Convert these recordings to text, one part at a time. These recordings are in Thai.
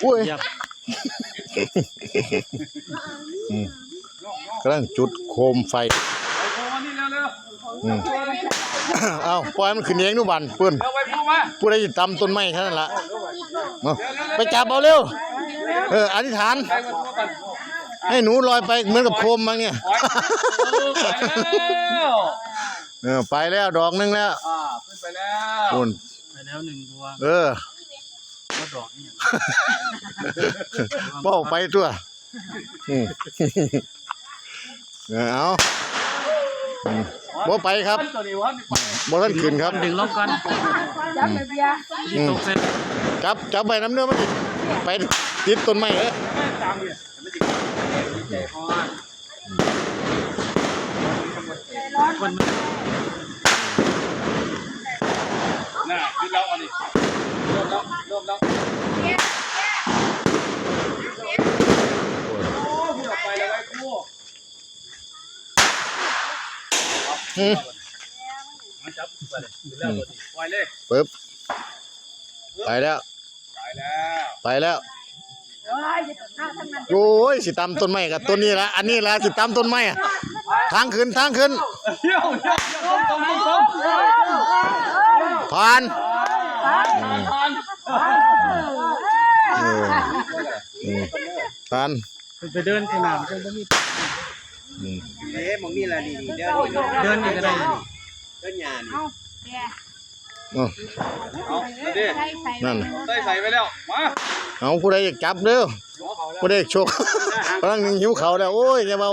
อุ้ยกำลังจุดโคมไฟเอาปล่อยมันขึ้นเองทุกวันเพื่อนผู้ใดตำต้นไม้แค่นั้นละไปจับเอาเร็วอธิษฐานให้หนูลอยไปเหมือนกับโคมมั้งเนี่ยไปแล้วดอกนึงแล้วขึ้นไปแล้วไปแล้ว1 ดวงก็ดอกนี่เป้าไปตัวเอาบ่ไปครับบ่ทันขึ้นครับดึงลงกันจับไปน้ำเนื้อมันไปติดต้นไม้น่ะขึ้นแล้วอันนี้เริ่มแล้วโอ้พูดออกไปเลยไว้ครูจับไปเลยแล้วตัวนี้ปล่อยเลยปึ๊บไปแล้วโอ้ยสิตำต้นไม้กับต้นนี้ละอันนี้ละสิตำต้นไม้ทางขึ้นผ่านไปเดินขนาดเดินมองนี่แหละนี่เดินนี่ก็ได้เดินหยานี่เอาดินั่นใส่ไปแล้วมาเอาผู้ใดอยากจับเด้อผู้ใดอยากโชคกำลังหิวเขาแล้วโอ้ยอย่าเมา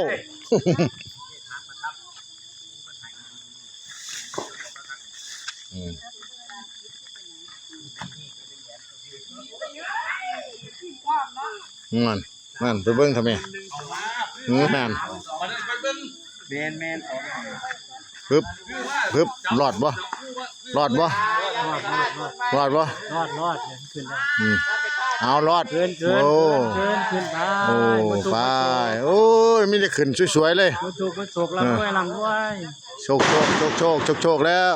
นั่นไปเบิ้งทำไมนั่นแมนปึ๊บรอดบ่ขึ้นได้เอารอดขึ้นไปโอ้ยมีแต่ขึ้นสวยๆเลยโชคลำด้วยโชคแล้ว